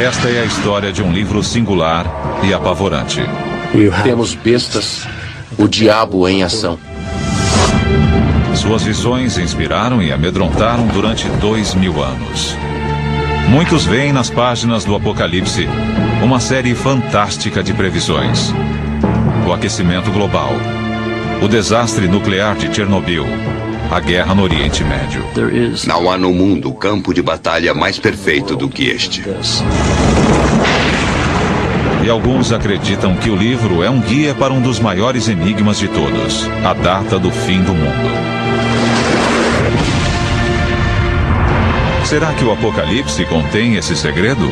Esta é a história de um livro singular e apavorante. Temos bestas, o diabo em ação. Suas visões inspiraram e amedrontaram durante 2000 anos. Muitos veem nas páginas do Apocalipse uma série fantástica de previsões. O aquecimento global, o desastre nuclear de Chernobyl, a guerra no Oriente Médio. Não há no mundo campo de batalha mais perfeito do que este. E alguns acreditam que o livro é um guia para um dos maiores enigmas de todos, a data do fim do mundo. Será que o Apocalipse contém esse segredo?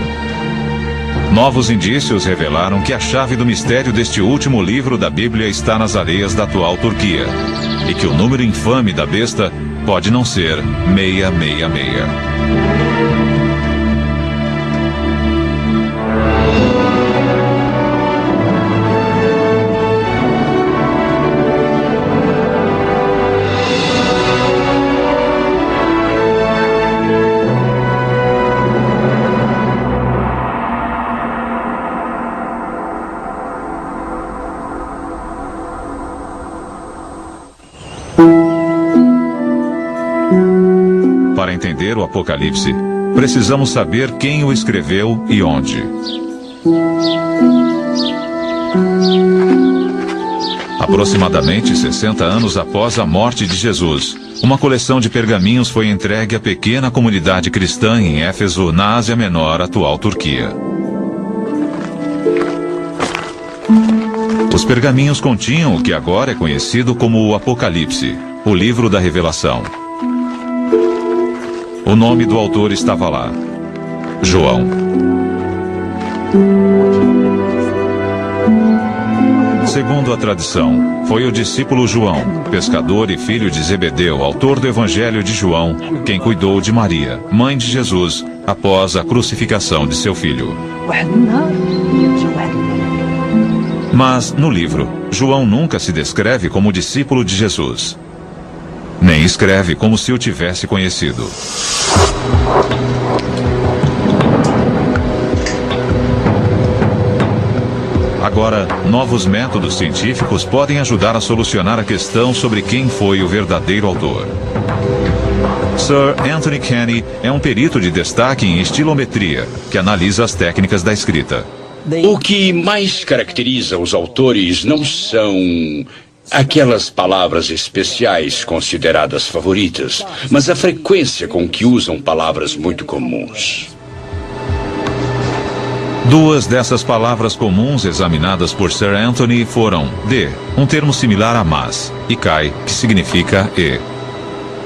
Novos indícios revelaram que a chave do mistério deste último livro da Bíblia está nas areias da atual Turquia, e que o número infame da besta pode não ser 666. Para entender o Apocalipse, precisamos saber quem o escreveu e onde. Aproximadamente 60 anos após a morte de Jesus, uma coleção de pergaminhos foi entregue à pequena comunidade cristã em Éfeso, na Ásia Menor, atual Turquia. Os pergaminhos continham o que agora é conhecido como o Apocalipse, o livro da Revelação. O nome do autor estava lá: João. Segundo a tradição, foi o discípulo João, pescador e filho de Zebedeu, autor do Evangelho de João, quem cuidou de Maria, mãe de Jesus, após a crucificação de seu filho. Mas, no livro, João nunca se descreve como discípulo de Jesus. Nem escreve como se o tivesse conhecido. Agora, novos métodos científicos podem ajudar a solucionar a questão sobre quem foi o verdadeiro autor. Sir Anthony Kenny é um perito de destaque em estilometria, que analisa as técnicas da escrita. O que mais caracteriza os autores não são aquelas palavras especiais consideradas favoritas, mas a frequência com que usam palavras muito comuns. Duas dessas palavras comuns examinadas por Sir Anthony foram de, um termo similar a mas, e kai, que significa e.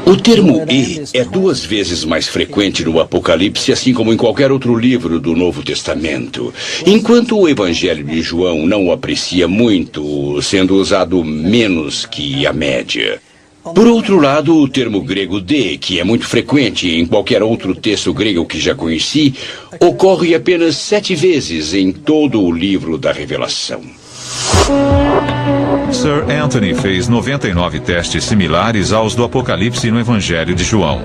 O termo e é 2 vezes mais frequente no Apocalipse, assim como em qualquer outro livro do Novo Testamento. Enquanto o Evangelho de João não o aprecia muito, sendo usado menos que a média. Por outro lado, o termo grego de, que é muito frequente em qualquer outro texto grego que já conheci, ocorre apenas 7 vezes em todo o livro da Revelação. Sir Anthony fez 99 testes similares aos do Apocalipse no Evangelho de João.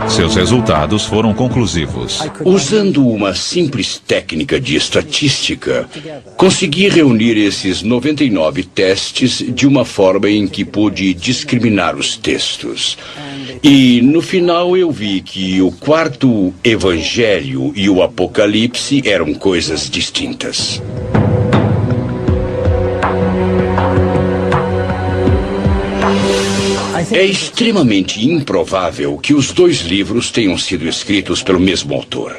Seus resultados foram conclusivos. Usando uma simples técnica de estatística, consegui reunir esses 99 testes de uma forma em que pude discriminar os textos. E, no final, eu vi que o 4º Evangelho e o Apocalipse eram coisas distintas. É extremamente improvável que os 2 livros tenham sido escritos pelo mesmo autor.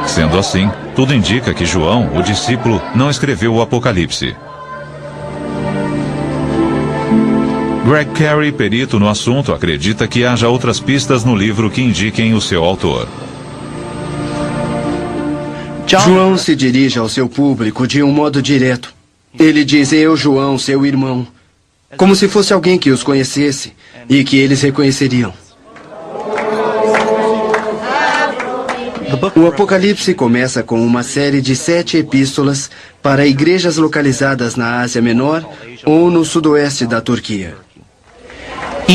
Sendo assim, tudo indica que João, o discípulo, não escreveu o Apocalipse. Greg Carey, perito no assunto, acredita que haja outras pistas no livro que indiquem o seu autor. João se dirige ao seu público de um modo direto. Ele diz: eu, João, seu irmão, como se fosse alguém que os conhecesse e que eles reconheceriam. O Apocalipse começa com uma série de 7 epístolas para igrejas localizadas na Ásia Menor ou no sudoeste da Turquia.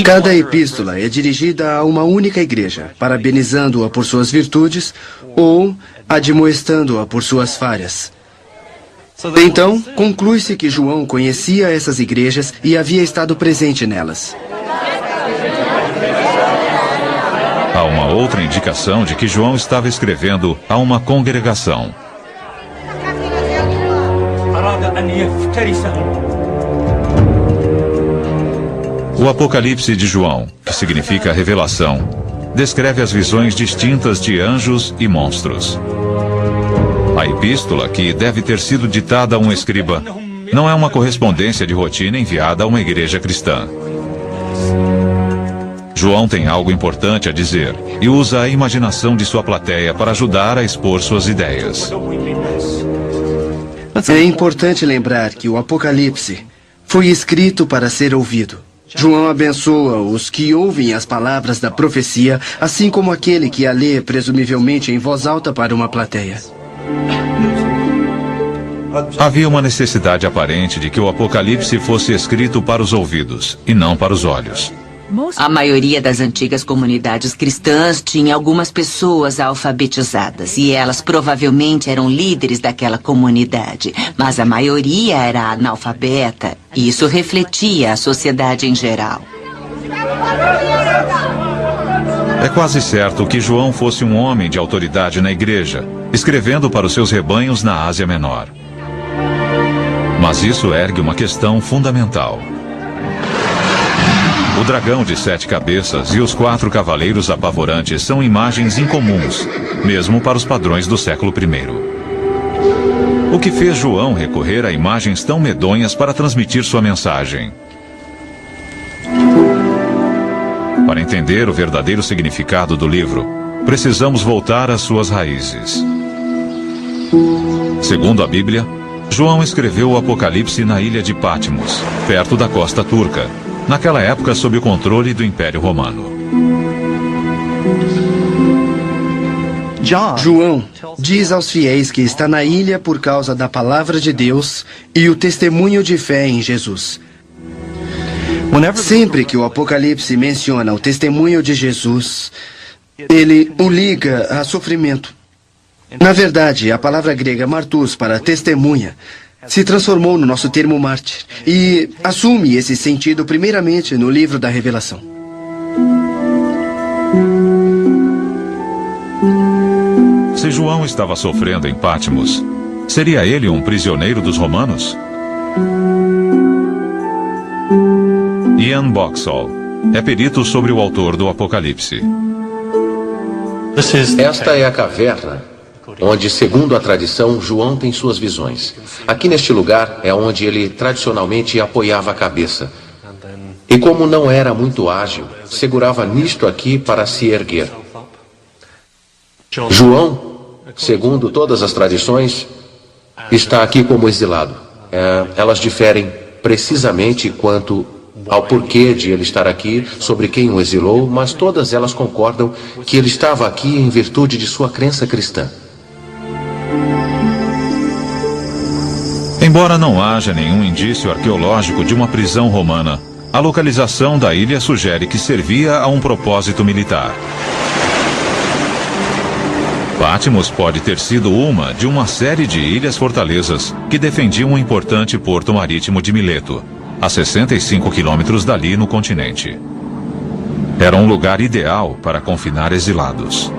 Cada epístola é dirigida a uma única igreja, parabenizando-a por suas virtudes ou admoestando-a por suas falhas. Então, conclui-se que João conhecia essas igrejas e havia estado presente nelas. Há uma outra indicação de que João estava escrevendo a uma congregação. O Apocalipse de João, que significa revelação, descreve as visões distintas de anjos e monstros. A epístola, que deve ter sido ditada a um escriba, não é uma correspondência de rotina enviada a uma igreja cristã. João tem algo importante a dizer e usa a imaginação de sua plateia para ajudar a expor suas ideias. É importante lembrar que o Apocalipse foi escrito para ser ouvido. João abençoa os que ouvem as palavras da profecia, assim como aquele que a lê presumivelmente em voz alta para uma plateia. Havia uma necessidade aparente de que o Apocalipse fosse escrito para os ouvidos e não para os olhos. A maioria das antigas comunidades cristãs tinha algumas pessoas alfabetizadas e elas provavelmente eram líderes daquela comunidade, mas a maioria era analfabeta e isso refletia a sociedade em geral. É quase certo que João fosse um homem de autoridade na igreja, escrevendo para os seus rebanhos na Ásia Menor. Mas isso ergue uma questão fundamental. O dragão de 7 cabeças e os 4 cavaleiros apavorantes são imagens incomuns, mesmo para os padrões do século I. O que fez João recorrer a imagens tão medonhas para transmitir sua mensagem? Para entender o verdadeiro significado do livro, precisamos voltar às suas raízes. Segundo a Bíblia, João escreveu o Apocalipse na ilha de Patmos, perto da costa turca, naquela época sob o controle do Império Romano. João diz aos fiéis que está na ilha por causa da palavra de Deus e o testemunho de fé em Jesus. Sempre que o Apocalipse menciona o testemunho de Jesus, ele o liga a sofrimento. Na verdade, a palavra grega martus para testemunha se transformou no nosso termo mártir e assume esse sentido primeiramente no livro da Revelação. Se João estava sofrendo em Patmos, seria ele um prisioneiro dos romanos? Ian Boxall é perito sobre o autor do Apocalipse. Esta é a caverna onde, segundo a tradição, João tem suas visões. Aqui neste lugar é onde ele tradicionalmente apoiava a cabeça. E como não era muito ágil, segurava nisto aqui para se erguer. João, segundo todas as tradições, está aqui como exilado. Elas diferem precisamente quanto ao porquê de ele estar aqui, sobre quem o exilou, mas todas elas concordam que ele estava aqui em virtude de sua crença cristã. Embora não haja nenhum indício arqueológico de uma prisão romana, a localização da ilha sugere que servia a um propósito militar. Patmos pode ter sido uma de uma série de ilhas-fortalezas que defendiam um importante porto marítimo de Mileto, a 65 quilômetros dali no continente. Era um lugar ideal para confinar exilados.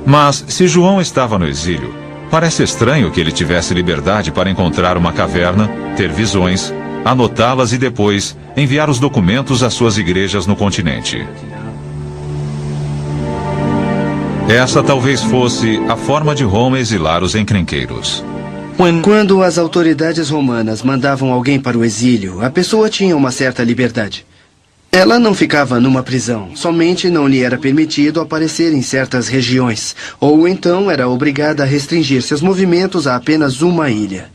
Mas, se João estava no exílio, parece estranho que ele tivesse liberdade para encontrar uma caverna, ter visões, anotá-las e depois enviar os documentos às suas igrejas no continente. Essa talvez fosse a forma de Roma exilar os encrenqueiros. Quando as autoridades romanas mandavam alguém para o exílio, a pessoa tinha uma certa liberdade. Ela não ficava numa prisão, somente não lhe era permitido aparecer em certas regiões, ou então era obrigada a restringir seus movimentos a apenas uma ilha.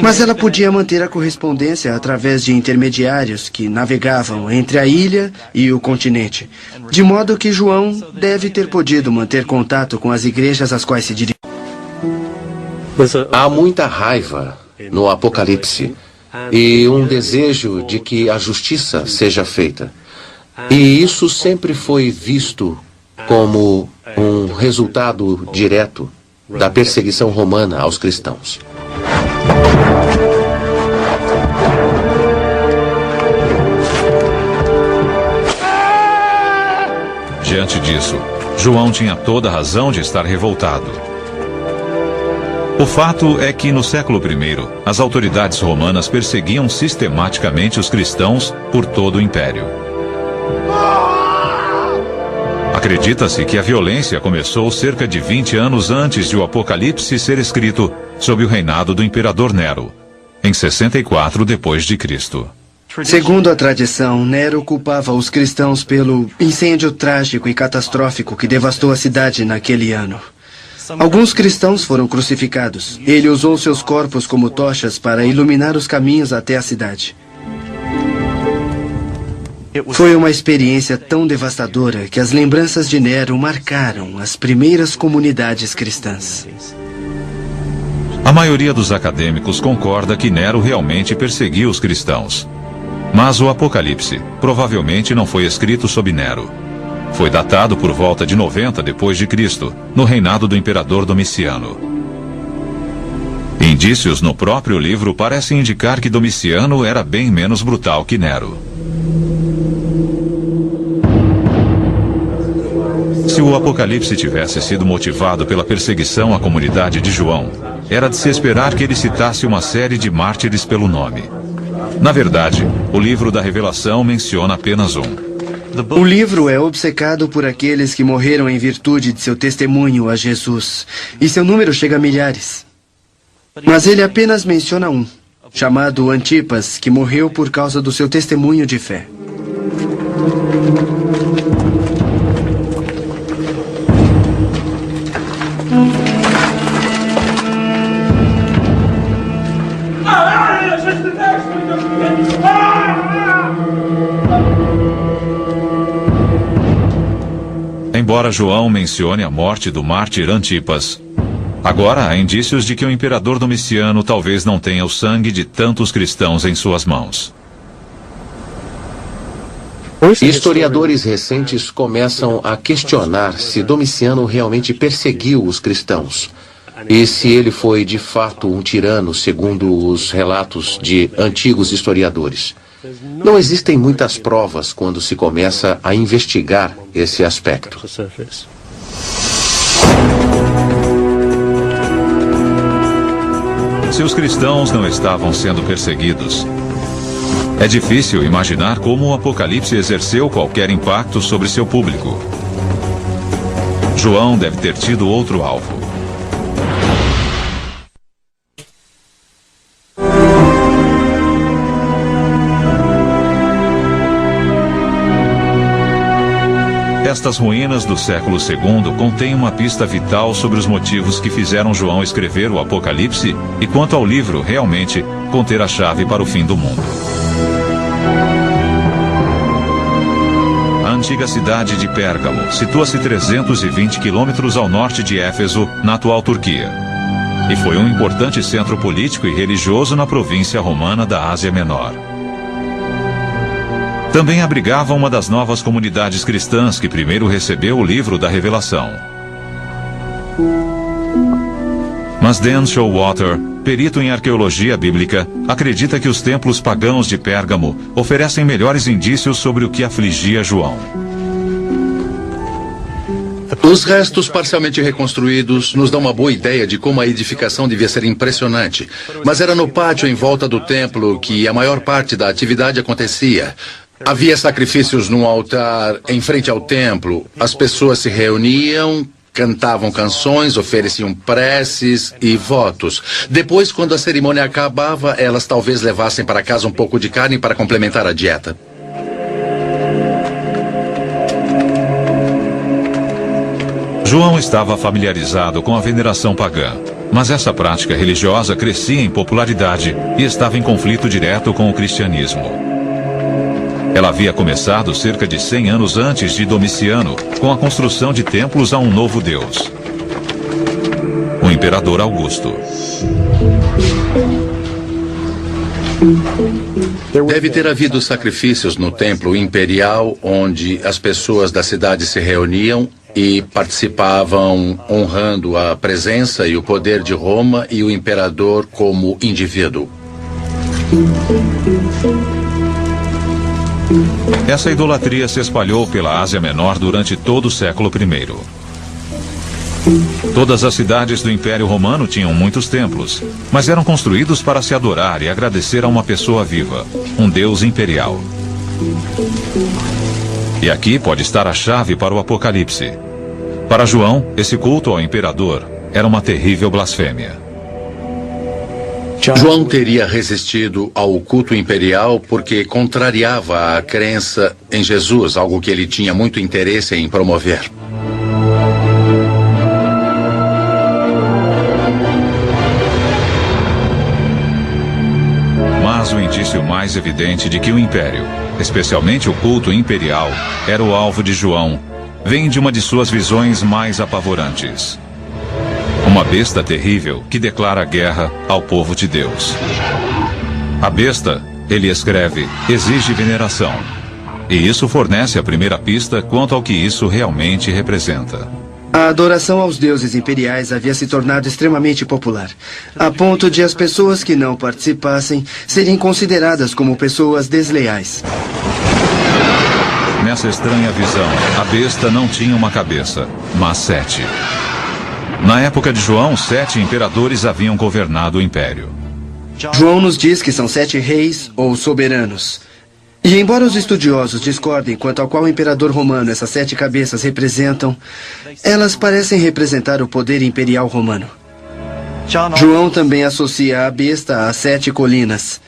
Mas ela podia manter a correspondência através de intermediários que navegavam entre a ilha e o continente, de modo que João deve ter podido manter contato com as igrejas às quais se dirigia. Há muita raiva no Apocalipse. e um desejo de que a justiça seja feita. E isso sempre foi visto como um resultado direto da perseguição romana aos cristãos. Diante disso, João tinha toda a razão de estar revoltado. O fato é que no século I, as autoridades romanas perseguiam sistematicamente os cristãos por todo o império. Acredita-se que a violência começou cerca de 20 anos antes de o Apocalipse ser escrito, sob o reinado do imperador Nero, em 64 d.C. Segundo a tradição, Nero culpava os cristãos pelo incêndio trágico e catastrófico que devastou a cidade naquele ano. Alguns cristãos foram crucificados. Ele usou seus corpos como tochas para iluminar os caminhos até a cidade. Foi uma experiência tão devastadora que as lembranças de Nero marcaram as primeiras comunidades cristãs. A maioria dos acadêmicos concorda que Nero realmente perseguiu os cristãos. Mas o Apocalipse provavelmente não foi escrito sob Nero. Foi datado por volta de 90 d.C., no reinado do imperador Domiciano. Indícios no próprio livro parecem indicar que Domiciano era bem menos brutal que Nero. Se o Apocalipse tivesse sido motivado pela perseguição à comunidade de João, era de se esperar que ele citasse uma série de mártires pelo nome. Na verdade, o livro da Revelação menciona apenas um. O livro é obcecado por aqueles que morreram em virtude de seu testemunho a Jesus, e seu número chega a milhares. Mas ele apenas menciona um, chamado Antipas, que morreu por causa do seu testemunho de fé. Embora João mencione a morte do mártir Antipas, agora há indícios de que o imperador Domiciano talvez não tenha o sangue de tantos cristãos em suas mãos. Historiadores recentes começam a questionar se Domiciano realmente perseguiu os cristãos e se ele foi de fato um tirano, segundo os relatos de antigos historiadores. Não existem muitas provas quando se começa a investigar esse aspecto. Se os cristãos não estavam sendo perseguidos, é difícil imaginar como o Apocalipse exerceu qualquer impacto sobre seu público. João deve ter tido outro alvo. Estas ruínas do século II contêm uma pista vital sobre os motivos que fizeram João escrever o Apocalipse e quanto ao livro realmente conter a chave para o fim do mundo. A antiga cidade de Pérgamo situa-se 320 quilômetros ao norte de Éfeso, na atual Turquia, e foi um importante centro político e religioso na província romana da Ásia Menor. Também abrigava uma das novas comunidades cristãs que primeiro recebeu o livro da Revelação. Mas Dan Showalter, perito em arqueologia bíblica, acredita que os templos pagãos de Pérgamo oferecem melhores indícios sobre o que afligia João. Os restos parcialmente reconstruídos nos dão uma boa ideia de como a edificação devia ser impressionante. Mas era no pátio em volta do templo que a maior parte da atividade acontecia. Havia sacrifícios num altar em frente ao templo. As pessoas se reuniam, cantavam canções, ofereciam preces e votos. Depois, quando a cerimônia acabava, elas talvez levassem para casa um pouco de carne para complementar a dieta. João estava familiarizado com a veneração pagã, mas essa prática religiosa crescia em popularidade e estava em conflito direto com o cristianismo. Ela havia começado cerca de 100 anos antes de Domiciano, com a construção de templos a um novo deus, o imperador Augusto. Deve ter havido sacrifícios no templo imperial, onde as pessoas da cidade se reuniam e participavam honrando a presença e o poder de Roma e o imperador como indivíduo. Essa idolatria se espalhou pela Ásia Menor durante todo o século I. Todas as cidades do Império Romano tinham muitos templos, mas eram construídos para se adorar e agradecer a uma pessoa viva, um deus imperial. E aqui pode estar a chave para o Apocalipse. Para João, esse culto ao imperador era uma terrível blasfêmia. João teria resistido ao culto imperial porque contrariava a crença em Jesus, algo que ele tinha muito interesse em promover. Mas o indício mais evidente de que o império, especialmente o culto imperial, era o alvo de João, vem de uma de suas visões mais apavorantes. Uma besta terrível que declara guerra ao povo de Deus. A besta, ele escreve, exige veneração. E isso fornece a primeira pista quanto ao que isso realmente representa. A adoração aos deuses imperiais havia se tornado extremamente popular, a ponto de as pessoas que não participassem serem consideradas como pessoas desleais. Nessa estranha visão, a besta não tinha uma cabeça, mas 7. Na época de João, 7 imperadores haviam governado o império. João nos diz que são 7 reis ou soberanos. E embora os estudiosos discordem quanto ao qual imperador romano essas 7 cabeças representam, elas parecem representar o poder imperial romano. João também associa a besta às 7 colinas.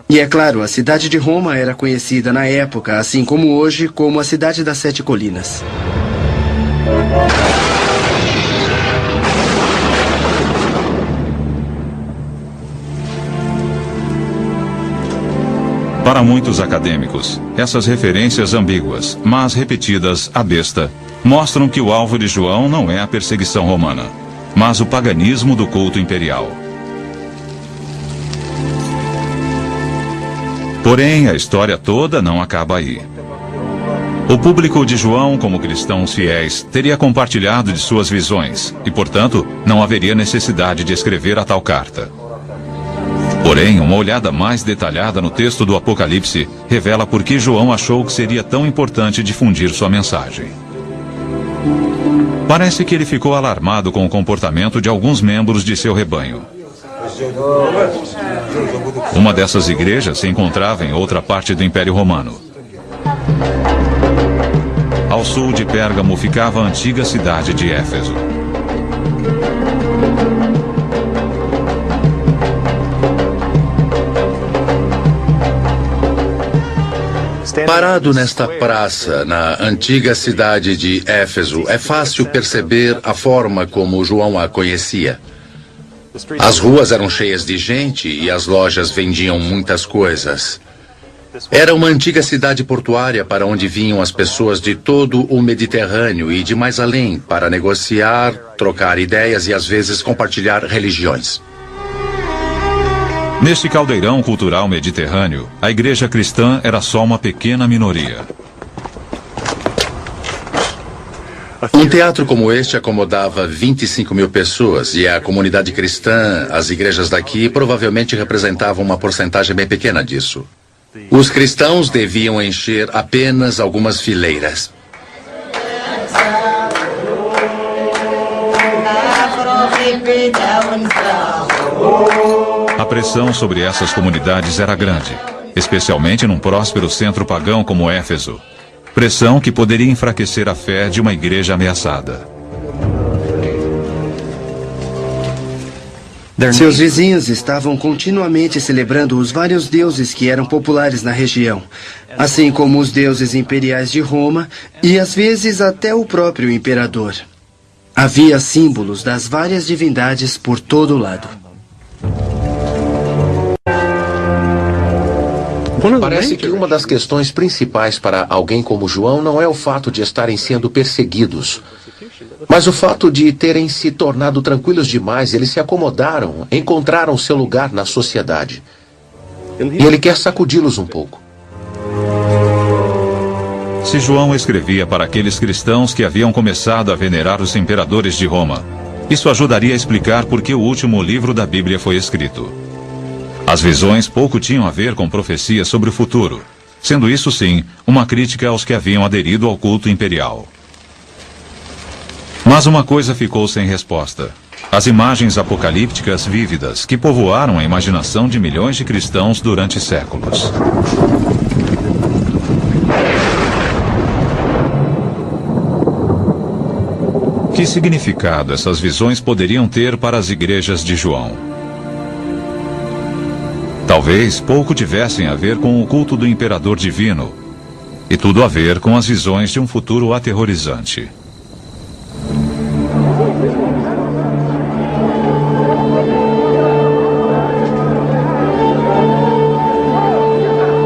E é claro, a cidade de Roma era conhecida na época, assim como hoje, como a cidade das 7 colinas. Para muitos acadêmicos, essas referências ambíguas, mas repetidas à besta, mostram que o alvo de João não é a perseguição romana, mas o paganismo do culto imperial. Porém, a história toda não acaba aí. O público de João, como cristãos fiéis, teria compartilhado de suas visões e, portanto, não haveria necessidade de escrever a tal carta. Porém, uma olhada mais detalhada no texto do Apocalipse revela por que João achou que seria tão importante difundir sua mensagem. Parece que ele ficou alarmado com o comportamento de alguns membros de seu rebanho. Uma dessas igrejas se encontrava em outra parte do Império Romano. Ao sul de Pérgamo ficava a antiga cidade de Éfeso. Parado nesta praça, na antiga cidade de Éfeso, é fácil perceber a forma como João a conhecia. As ruas eram cheias de gente e as lojas vendiam muitas coisas. Era uma antiga cidade portuária para onde vinham as pessoas de todo o Mediterrâneo e de mais além para negociar, trocar ideias e às vezes compartilhar religiões. Neste caldeirão cultural mediterrâneo, a igreja cristã era só uma pequena minoria. Um teatro como este acomodava 25 mil pessoas e a comunidade cristã, as igrejas daqui, provavelmente representavam uma porcentagem bem pequena disso. Os cristãos deviam encher apenas algumas fileiras. A pressão sobre essas comunidades era grande, especialmente num próspero centro pagão como Éfeso. Pressão que poderia enfraquecer a fé de uma igreja ameaçada. Seus vizinhos estavam continuamente celebrando os vários deuses que eram populares na região, assim como os deuses imperiais de Roma e às vezes até o próprio imperador. Havia símbolos das várias divindades por todo lado. Parece que uma das questões principais para alguém como João não é o fato de estarem sendo perseguidos, mas o fato de terem se tornado tranquilos demais. Eles se acomodaram, encontraram seu lugar na sociedade. E ele quer sacudi-los um pouco. Se João escrevia para aqueles cristãos que haviam começado a venerar os imperadores de Roma, isso ajudaria a explicar por que o último livro da Bíblia foi escrito. As visões pouco tinham a ver com profecias sobre o futuro, sendo isso, sim, uma crítica aos que haviam aderido ao culto imperial. Mas uma coisa ficou sem resposta. As imagens apocalípticas vívidas que povoaram a imaginação de milhões de cristãos durante séculos. Que significado essas visões poderiam ter para as igrejas de João? Talvez pouco tivessem a ver com o culto do imperador divino, e tudo a ver com as visões de um futuro aterrorizante.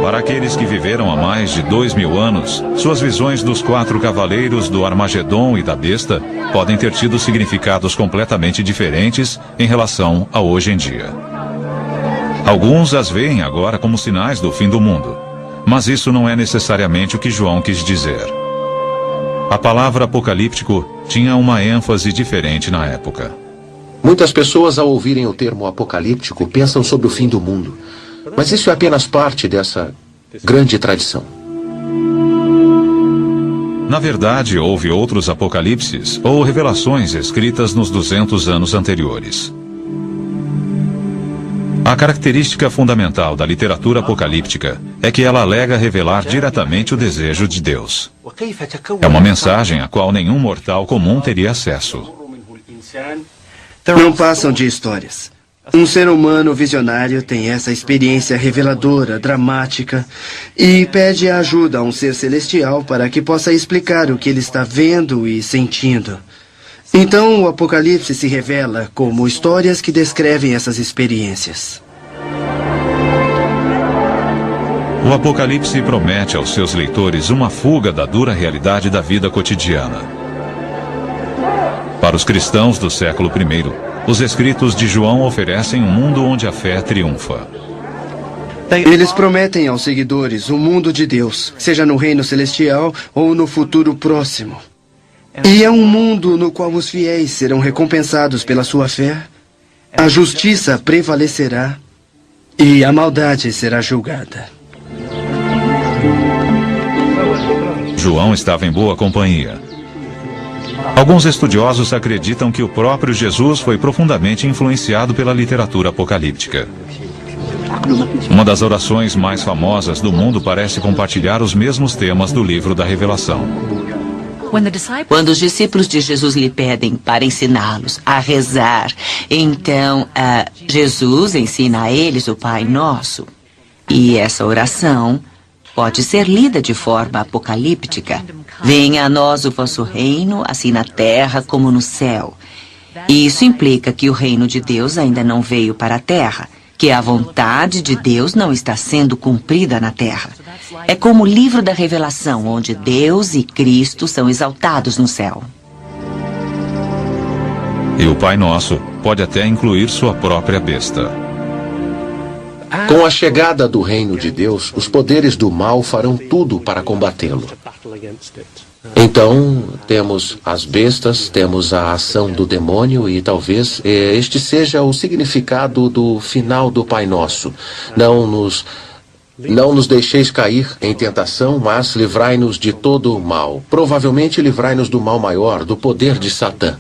Para aqueles que viveram há mais de 2000 anos, suas visões dos 4 cavaleiros do Armagedon e da besta podem ter tido significados completamente diferentes em relação a hoje em dia. Alguns as veem agora como sinais do fim do mundo, mas isso não é necessariamente o que João quis dizer. A palavra apocalíptico tinha uma ênfase diferente na época. Muitas pessoas, ao ouvirem o termo apocalíptico, pensam sobre o fim do mundo. Mas isso é apenas parte dessa grande tradição. Na verdade, houve outros apocalipses ou revelações escritas nos 200 anos anteriores. A característica fundamental da literatura apocalíptica é que ela alega revelar diretamente o desejo de Deus. É uma mensagem a qual nenhum mortal comum teria acesso. Não passam de histórias. Um ser humano visionário tem essa experiência reveladora, dramática, e pede ajuda a um ser celestial para que possa explicar o que ele está vendo e sentindo. Então, o Apocalipse se revela como histórias que descrevem essas experiências. O Apocalipse promete aos seus leitores uma fuga da dura realidade da vida cotidiana. Para os cristãos do século I, os escritos de João oferecem um mundo onde a fé triunfa. Eles prometem aos seguidores um mundo de Deus, seja no reino celestial ou no futuro próximo. E é um mundo no qual os fiéis serão recompensados pela sua fé, a justiça prevalecerá e a maldade será julgada. João estava em boa companhia. Alguns estudiosos acreditam que o próprio Jesus foi profundamente influenciado pela literatura apocalíptica. Uma das orações mais famosas do mundo parece compartilhar os mesmos temas do livro da Revelação. Quando os discípulos de Jesus lhe pedem para ensiná-los a rezar, então Jesus ensina a eles o Pai Nosso. E essa oração pode ser lida de forma apocalíptica. Venha a nós o vosso reino, assim na terra como no céu. E isso implica que o reino de Deus ainda não veio para a terra, que a vontade de Deus não está sendo cumprida na terra. É como o livro da Revelação, onde Deus e Cristo são exaltados no céu. E o Pai Nosso pode até incluir sua própria besta. Com a chegada do reino de Deus, os poderes do mal farão tudo para combatê-lo. Então, temos as bestas, temos a ação do demônio e talvez este seja o significado do final do Pai Nosso. Não nos deixeis cair em tentação, mas livrai-nos de todo o mal. Provavelmente livrai-nos do mal maior, do poder de Satã.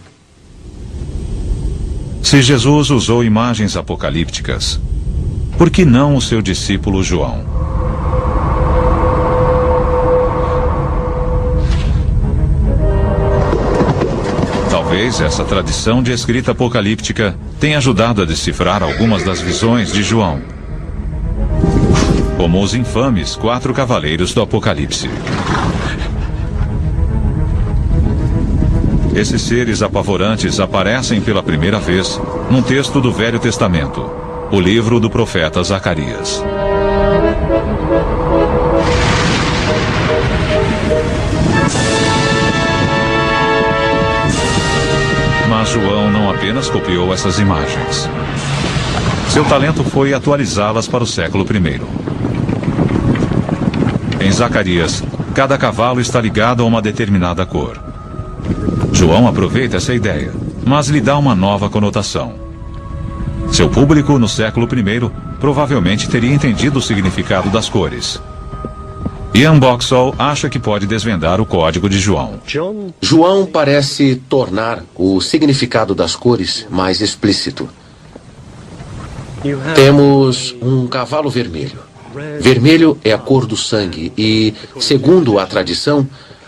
Se Jesus usou imagens apocalípticas, por que não o seu discípulo João? Talvez essa tradição de escrita apocalíptica tenha ajudado a decifrar algumas das visões de João, como os infames 4 cavaleiros do Apocalipse. Esses seres apavorantes aparecem pela primeira vez num texto do Velho Testamento, o livro do profeta Zacarias. Mas João não apenas copiou essas imagens. Seu talento foi atualizá-las para o século I. Em Zacarias, cada cavalo está ligado a uma determinada cor. João aproveita essa ideia, mas lhe dá uma nova conotação. Seu público, no século I, provavelmente teria entendido o significado das cores. Ian Boxall acha que pode desvendar o código de João. João parece tornar o significado das cores mais explícito. Temos um cavalo vermelho. Vermelho é a cor do sangue e, segundo a tradição,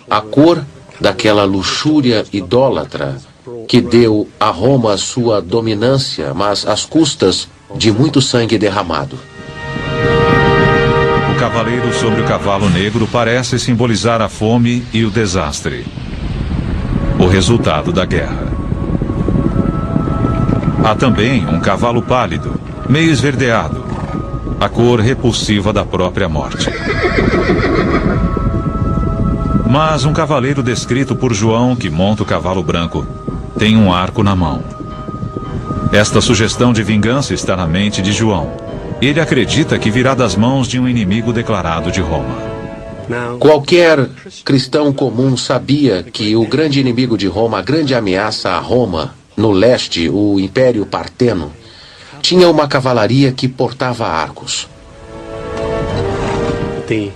a cor daquela luxúria idólatra que deu a Roma sua dominância, mas às custas de muito sangue derramado. O cavaleiro sobre o cavalo negro parece simbolizar a fome e o desastre. O resultado da guerra. Há também um cavalo pálido, meio esverdeado, a cor repulsiva da própria morte. Mas um cavaleiro descrito por João, que monta o cavalo branco, tem um arco na mão. Esta sugestão de vingança está na mente de João. Ele acredita que virá das mãos de um inimigo declarado de Roma. Qualquer cristão comum sabia que o grande inimigo de Roma, a grande ameaça a Roma, no leste, o Império Parteno, tinha uma cavalaria que portava arcos.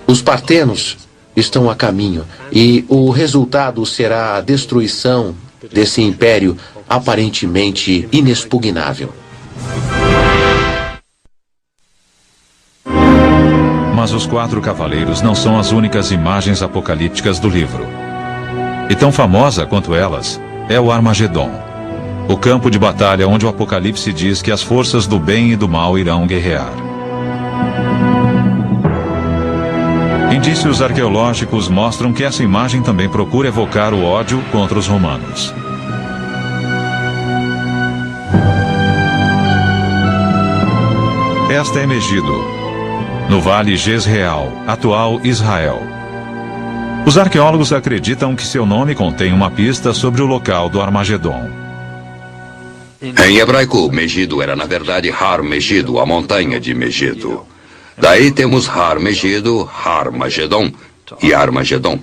Os partenos estão a caminho e o resultado será a destruição desse império aparentemente inexpugnável. Mas os 4 cavaleiros não são as únicas imagens apocalípticas do livro. E tão famosa quanto elas é o Armagedon, o campo de batalha onde o Apocalipse diz que as forças do bem e do mal irão guerrear. Indícios arqueológicos mostram que essa imagem também procura evocar o ódio contra os romanos. Esta é Megido, no Vale Jezreel, atual Israel. Os arqueólogos acreditam que seu nome contém uma pista sobre o local do Armagedon. Em hebraico, Megido era na verdade Har Megido, a montanha de Megido. Daí temos Har Megido, Har Magedon e Armagedon.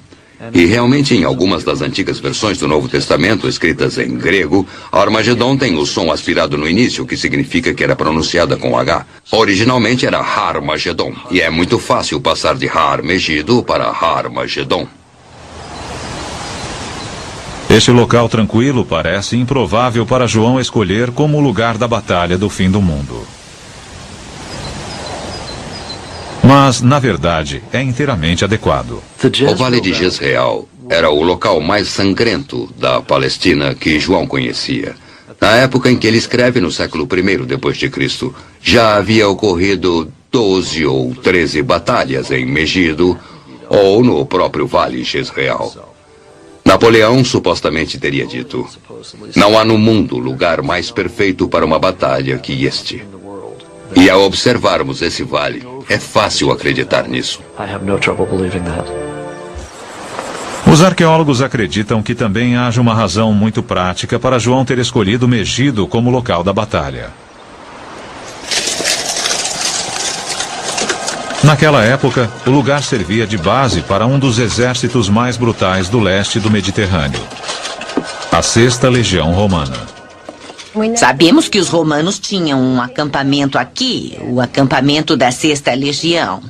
E realmente em algumas das antigas versões do Novo Testamento, escritas em grego, Armagedon tem o som aspirado no início, que significa que era pronunciada com H. Originalmente era Har Magedon, e é muito fácil passar de Har Megido para Har Magedon. Este local tranquilo parece improvável para João escolher como o lugar da batalha do fim do mundo. Mas, na verdade, é inteiramente adequado. O Vale de Jezreel era o local mais sangrento da Palestina que João conhecia. Na época em que ele escreve, no século I depois de Cristo, já havia ocorrido 12 ou 13 batalhas em Megido ou no próprio Vale Jezreel. Napoleão supostamente teria dito: não há no mundo lugar mais perfeito para uma batalha que este. E ao observarmos esse vale, é fácil acreditar nisso. Os arqueólogos acreditam que também haja uma razão muito prática para João ter escolhido Megido como local da batalha. Naquela época, o lugar servia de base para um dos exércitos mais brutais do leste do Mediterrâneo, a 6ª Legião Romana. Sabemos que os romanos tinham um acampamento aqui, o acampamento da 6ª Legião.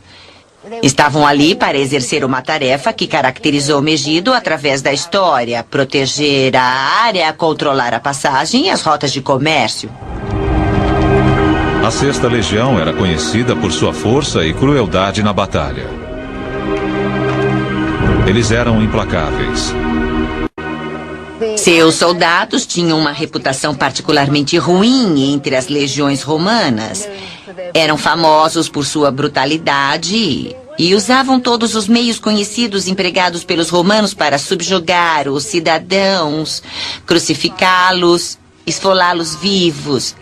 Estavam ali para exercer uma tarefa que caracterizou Megido através da história: proteger a área, controlar a passagem e as rotas de comércio. A 6ª Legião era conhecida por sua força e crueldade na batalha. Eles eram implacáveis. Seus soldados tinham uma reputação particularmente ruim entre as legiões romanas. Eram famosos por sua brutalidade e usavam todos os meios conhecidos empregados pelos romanos para subjugar os cidadãos, crucificá-los, esfolá-los vivos.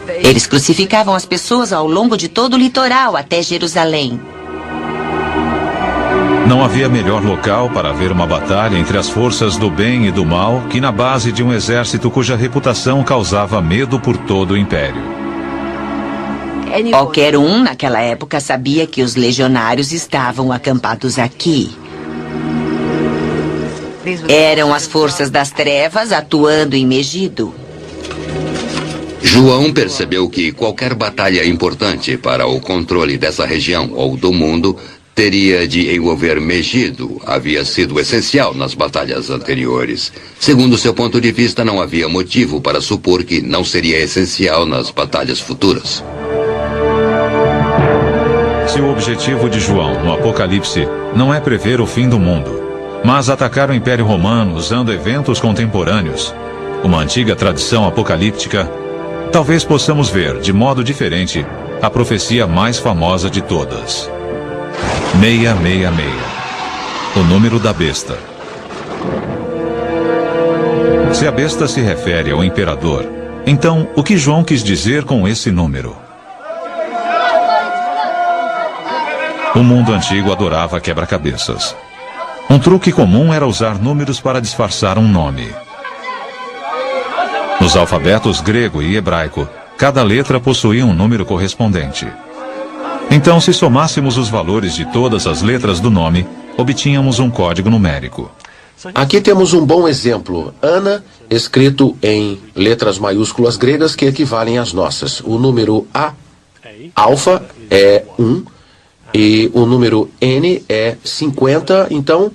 Eles crucificavam as pessoas ao longo de todo o litoral até Jerusalém. Não havia melhor local para ver uma batalha entre as forças do bem e do mal que na base de um exército cuja reputação causava medo por todo o império. Qualquer um naquela época sabia que os legionários estavam acampados aqui. Eram as forças das trevas atuando em Megido. João percebeu que qualquer batalha importante para o controle dessa região ou do mundo teria de envolver Megido. Havia sido essencial nas batalhas anteriores. Segundo seu ponto de vista, não havia motivo para supor que não seria essencial nas batalhas futuras. Se o objetivo de João no Apocalipse não é prever o fim do mundo, mas atacar o Império Romano usando eventos contemporâneos, uma antiga tradição apocalíptica, talvez possamos ver, de modo diferente, a profecia mais famosa de todas. 666. O número da besta. Se a besta se refere ao imperador, então o que João quis dizer com esse número? O mundo antigo adorava quebra-cabeças. Um truque comum era usar números para disfarçar um nome. Nos alfabetos grego e hebraico, cada letra possuía um número correspondente. Então, se somássemos os valores de todas as letras do nome, obtínhamos um código numérico. Aqui temos um bom exemplo. Ana, escrito em letras maiúsculas gregas que equivalem às nossas. O número A, alfa, é 1, e o número N é 50. Então,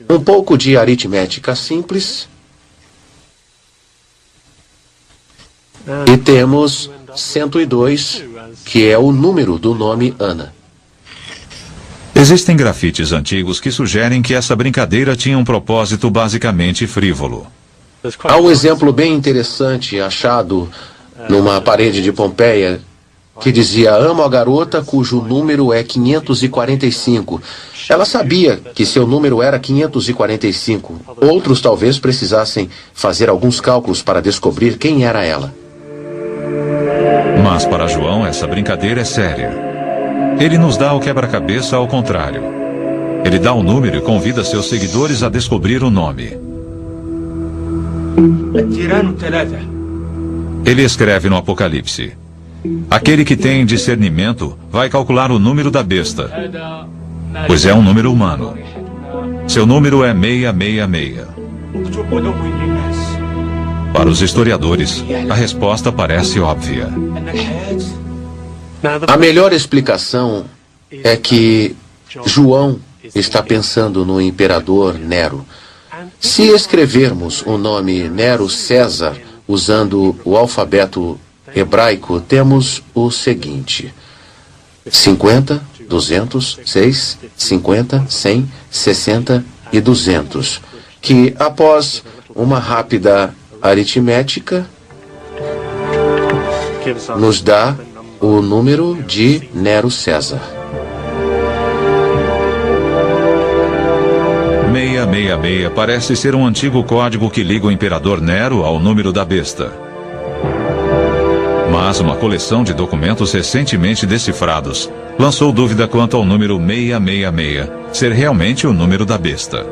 um pouco de aritmética simples. E temos 102, que é o número do nome Ana. Existem grafites antigos que sugerem que essa brincadeira tinha um propósito basicamente frívolo. Há um exemplo bem interessante achado numa parede de Pompeia que dizia: amo a garota cujo número é 545. Ela sabia que seu número era 545. Outros talvez precisassem fazer alguns cálculos para descobrir quem era ela. Mas para João essa brincadeira é séria. Ele nos dá o quebra-cabeça ao contrário. Ele dá o número e convida seus seguidores a descobrir o nome. Ele escreve no Apocalipse: aquele que tem discernimento vai calcular o número da besta, pois é um número humano. Seu número é 666. Para os historiadores, a resposta parece óbvia. A melhor explicação é que João está pensando no imperador Nero. Se escrevermos o nome Nero César usando o alfabeto hebraico, temos o seguinte: 50, 200, 6, 50, 100, 60 e 200, que após uma rápida aritmética nos dá o número de Nero César. 666 parece ser um antigo código que liga o imperador Nero ao número da besta. Mas uma coleção de documentos recentemente decifrados lançou dúvida quanto ao número 666 ser realmente o número da besta.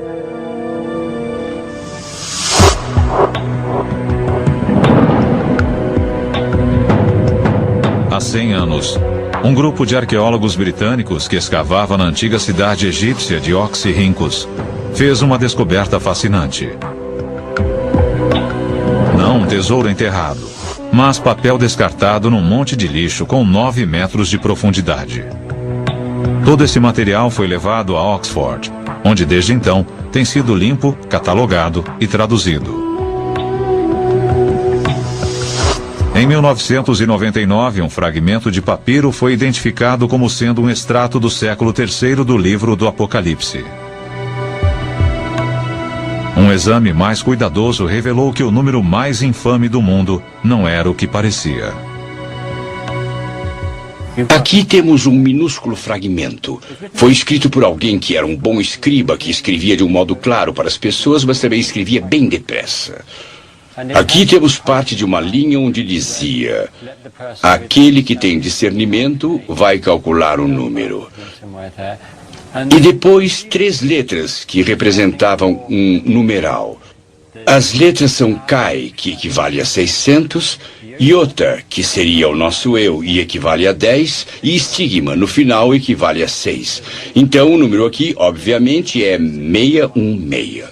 Há 100 anos, um grupo de arqueólogos britânicos que escavava na antiga cidade egípcia de Oxirrincos fez uma descoberta fascinante. Não um tesouro enterrado, mas papel descartado num monte de lixo com 9 metros de profundidade. Todo esse material foi levado a Oxford, onde desde então tem sido limpo, catalogado e traduzido. Em 1999, um fragmento de papiro foi identificado como sendo um extrato do século III do livro do Apocalipse. Um exame mais cuidadoso revelou que o número mais infame do mundo não era o que parecia. Aqui temos um minúsculo fragmento. Foi escrito por alguém que era um bom escriba, que escrevia de um modo claro para as pessoas, mas também escrevia bem depressa. Aqui temos parte de uma linha onde dizia: aquele que tem discernimento vai calcular o número. E depois 3 letras que representavam um numeral. As letras são Kai, que equivale a 600, Iota, que seria o nosso eu e equivale a 10, e Estigma, no final, equivale a 6. Então, o número aqui, obviamente, é 616.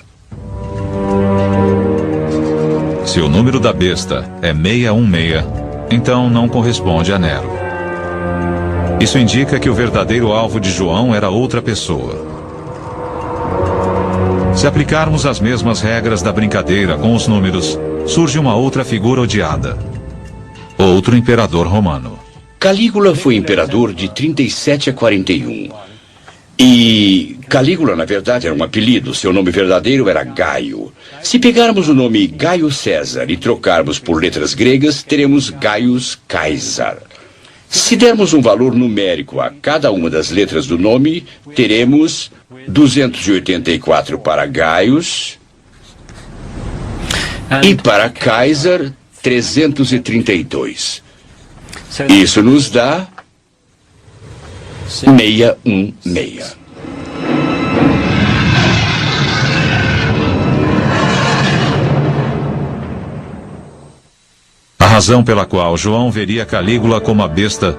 Se o número da besta é 616, então não corresponde a Nero. Isso indica que o verdadeiro alvo de João era outra pessoa. Se aplicarmos as mesmas regras da brincadeira com os números, surge uma outra figura odiada. Outro imperador romano. Calígula foi imperador de 37 a 41. E Calígula, na verdade, era um apelido. Seu nome verdadeiro era Gaio. Se pegarmos o nome Gaio César e trocarmos por letras gregas, teremos Gaius Caesar. Se dermos um valor numérico a cada uma das letras do nome, teremos 284 para Gaius e para Caesar 332. Isso nos dá 616. A razão pela qual João veria Calígula como a besta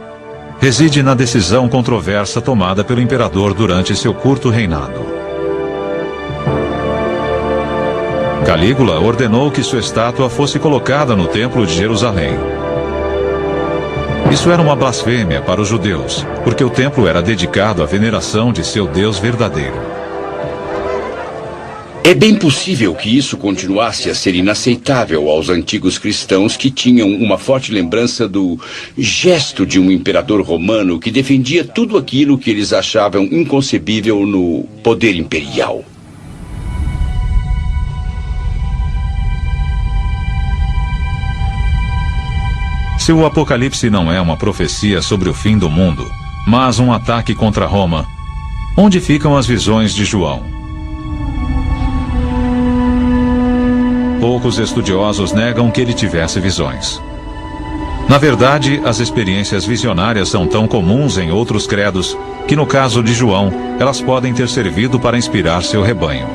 reside na decisão controversa tomada pelo imperador durante seu curto reinado. Calígula ordenou que sua estátua fosse colocada no Templo de Jerusalém. Isso era uma blasfêmia para os judeus, porque o templo era dedicado à veneração de seu Deus verdadeiro. É bem possível que isso continuasse a ser inaceitável aos antigos cristãos que tinham uma forte lembrança do gesto de um imperador romano que defendia tudo aquilo que eles achavam inconcebível no poder imperial. Se o Apocalipse não é uma profecia sobre o fim do mundo, mas um ataque contra Roma, onde ficam as visões de João? Poucos estudiosos negam que ele tivesse visões. Na verdade, as experiências visionárias são tão comuns em outros credos que, no caso de João, elas podem ter servido para inspirar seu rebanho.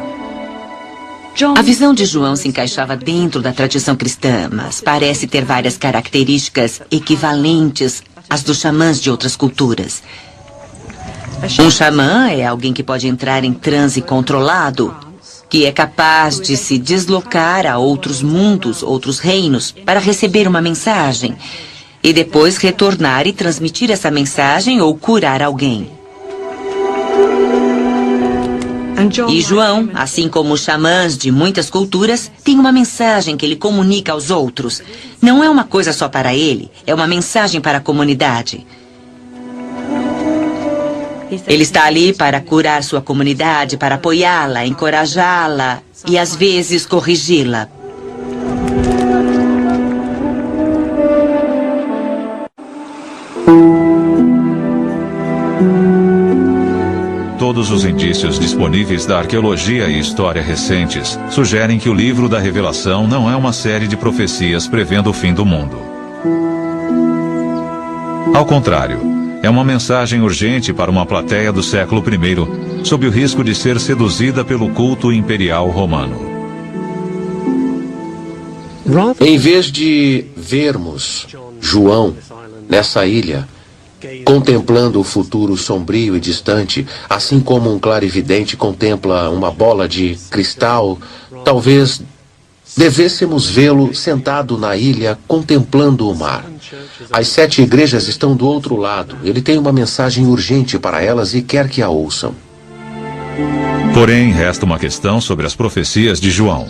A visão de João se encaixava dentro da tradição cristã, mas parece ter várias características equivalentes às dos xamãs de outras culturas. Um xamã é alguém que pode entrar em transe controlado, que é capaz de se deslocar a outros mundos, outros reinos, para receber uma mensagem e depois retornar e transmitir essa mensagem ou curar alguém. E João, assim como os xamãs de muitas culturas, tem uma mensagem que ele comunica aos outros. Não é uma coisa só para ele, é uma mensagem para a comunidade. Ele está ali para curar sua comunidade, para apoiá-la, encorajá-la e, às vezes, corrigi-la. Todos os indícios disponíveis da arqueologia e história recentes sugerem que o livro da Revelação não é uma série de profecias prevendo o fim do mundo. Ao contrário, é uma mensagem urgente para uma plateia do século I, sob o risco de ser seduzida pelo culto imperial romano. Em vez de vermos João nessa ilha, contemplando o futuro sombrio e distante, assim como um clarividente contempla uma bola de cristal, talvez devêssemos vê-lo sentado na ilha contemplando o mar. As 7 igrejas estão do outro lado. Ele tem uma mensagem urgente para elas e quer que a ouçam. Porém, resta uma questão sobre as profecias de João.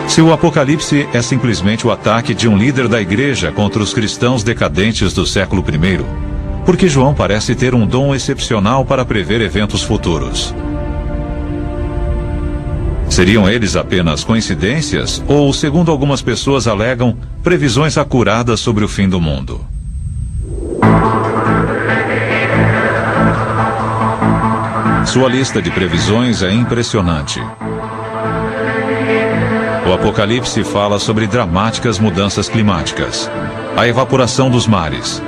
Se o Apocalipse é simplesmente o ataque de um líder da igreja contra os cristãos decadentes do século I, por que João parece ter um dom excepcional para prever eventos futuros? Seriam eles apenas coincidências ou, segundo algumas pessoas alegam, previsões acuradas sobre o fim do mundo? Sua lista de previsões é impressionante. O Apocalipse fala sobre dramáticas mudanças climáticas, a evaporação dos mares,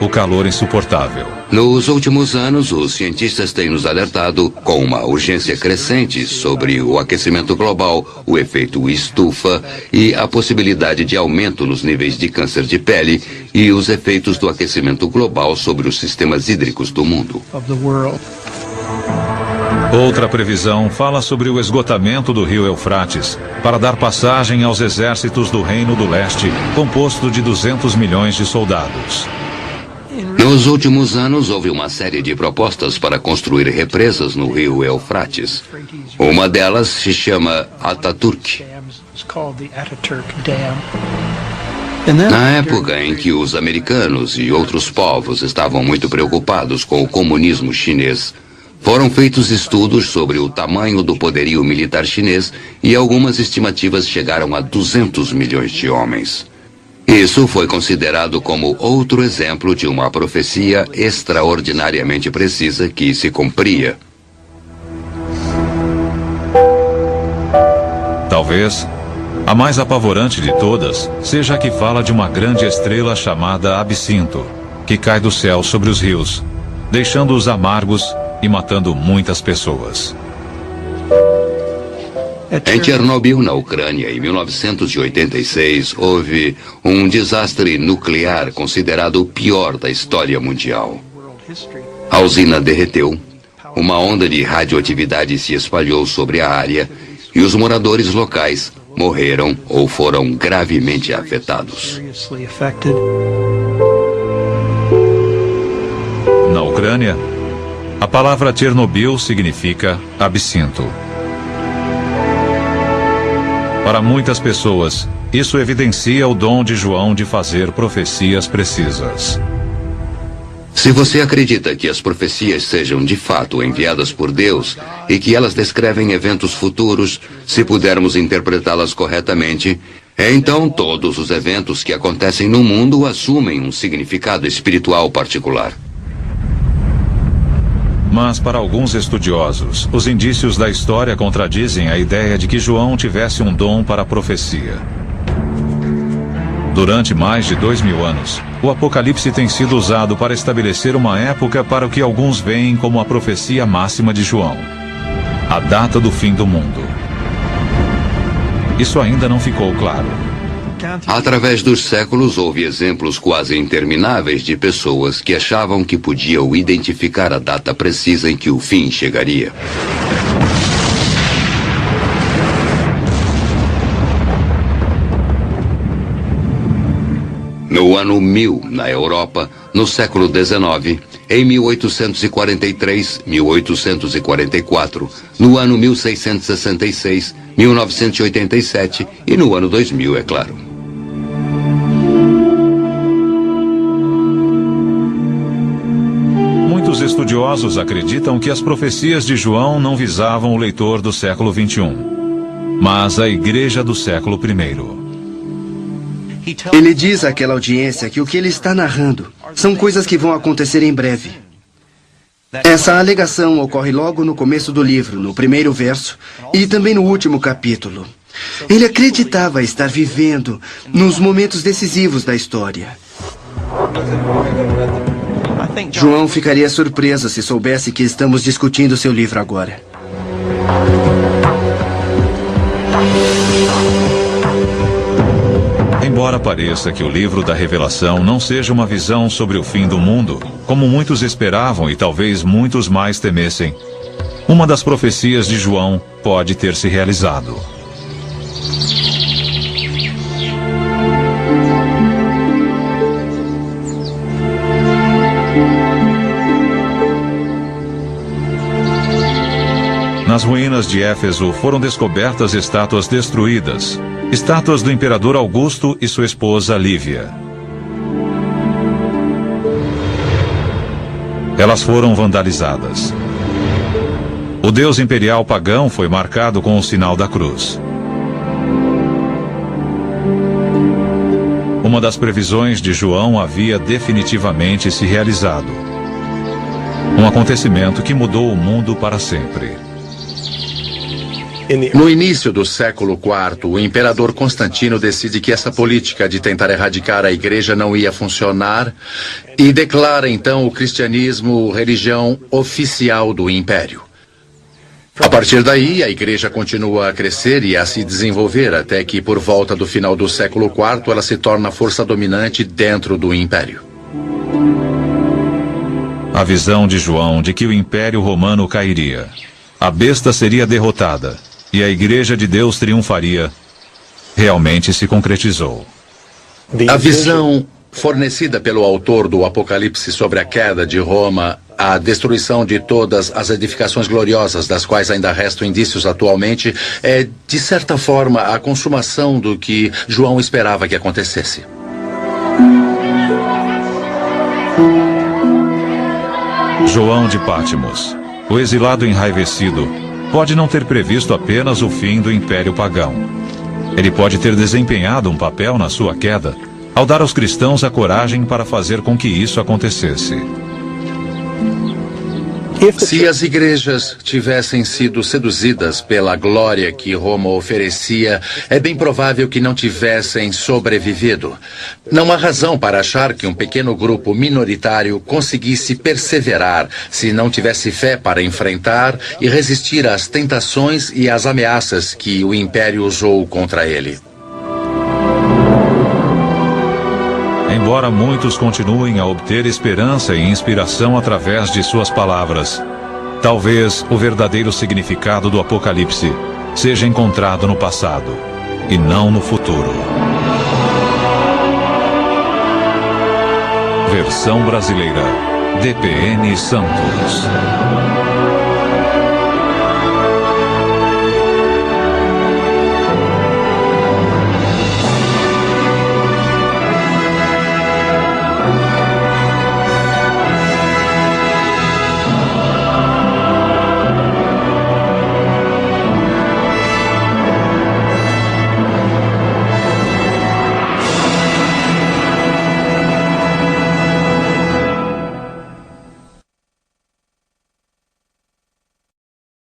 o calor insuportável. Nos últimos anos, os cientistas têm nos alertado com uma urgência crescente sobre o aquecimento global, o efeito estufa e a possibilidade de aumento nos níveis de câncer de pele e os efeitos do aquecimento global sobre os sistemas hídricos do mundo. Outra previsão fala sobre o esgotamento do rio Eufrates para dar passagem aos exércitos do Reino do Leste, composto de 200 milhões de soldados. Nos últimos anos, houve uma série de propostas para construir represas no rio Eufrates. Uma delas se chama Ataturk. Na época em que os americanos e outros povos estavam muito preocupados com o comunismo chinês, foram feitos estudos sobre o tamanho do poderio militar chinês e algumas estimativas chegaram a 200 milhões de homens. Isso foi considerado como outro exemplo de uma profecia extraordinariamente precisa que se cumpria. Talvez a mais apavorante de todas seja a que fala de uma grande estrela chamada Absinto, que cai do céu sobre os rios, deixando-os amargos e matando muitas pessoas. Em Chernobyl, na Ucrânia, em 1986, houve um desastre nuclear considerado o pior da história mundial. A usina derreteu, uma onda de radioatividade se espalhou sobre a área e os moradores locais morreram ou foram gravemente afetados. Na Ucrânia, a palavra Chernobyl significa absinto. Para muitas pessoas, isso evidencia o dom de João de fazer profecias precisas. Se você acredita que as profecias sejam de fato enviadas por Deus e que elas descrevem eventos futuros, se pudermos interpretá-las corretamente, então todos os eventos que acontecem no mundo assumem um significado espiritual particular. Mas para alguns estudiosos, os indícios da história contradizem a ideia de que João tivesse um dom para a profecia. Durante mais de 2000 anos, o Apocalipse tem sido usado para estabelecer uma época para o que alguns veem como a profecia máxima de João, a data do fim do mundo. Isso ainda não ficou claro. Através dos séculos, houve exemplos quase intermináveis de pessoas que achavam que podiam identificar a data precisa em que o fim chegaria. No ano 1000, na Europa, no século XIX, em 1843, 1844, no ano 1666, 1987 e no ano 2000, é claro. Muitos estudiosos acreditam que as profecias de João não visavam o leitor do século XXI, mas a igreja do século I. Ele diz àquela audiência que o que ele está narrando são coisas que vão acontecer em breve. Essa alegação ocorre logo no começo do livro, no primeiro verso, e também no último capítulo. Ele acreditava estar vivendo nos momentos decisivos da história. João ficaria surpreso se soubesse que estamos discutindo seu livro agora. Embora pareça que o livro da Revelação não seja uma visão sobre o fim do mundo, como muitos esperavam e talvez muitos mais temessem, uma das profecias de João pode ter se realizado. Nas ruínas de Éfeso foram descobertas estátuas destruídas, estátuas do imperador Augusto e sua esposa Lívia. Elas foram vandalizadas. O deus imperial pagão foi marcado com o sinal da cruz. Uma das previsões de João havia definitivamente se realizado. Um acontecimento que mudou o mundo para sempre. No início do século IV, o imperador Constantino decide que essa política de tentar erradicar a igreja não ia funcionar e declara então o cristianismo religião oficial do império. A partir daí, a igreja continua a crescer e a se desenvolver até que, por volta do final do século IV, ela se torna a força dominante dentro do império. A visão de João de que o Império Romano cairia, a besta seria derrotada e a Igreja de Deus triunfaria, realmente se concretizou. A visão fornecida pelo autor do Apocalipse sobre a queda de Roma, a destruição de todas as edificações gloriosas das quais ainda restam indícios atualmente, é, de certa forma, a consumação do que João esperava que acontecesse. João de Pátimos, o exilado enraivecido, pode não ter previsto apenas o fim do Império Pagão. Ele pode ter desempenhado um papel na sua queda, ao dar aos cristãos a coragem para fazer com que isso acontecesse. Se as igrejas tivessem sido seduzidas pela glória que Roma oferecia, é bem provável que não tivessem sobrevivido. Não há razão para achar que um pequeno grupo minoritário conseguisse perseverar se não tivesse fé para enfrentar e resistir às tentações e às ameaças que o império usou contra ele. Embora muitos continuem a obter esperança e inspiração através de suas palavras, talvez o verdadeiro significado do Apocalipse seja encontrado no passado e não no futuro. Versão brasileira, DPN Santos.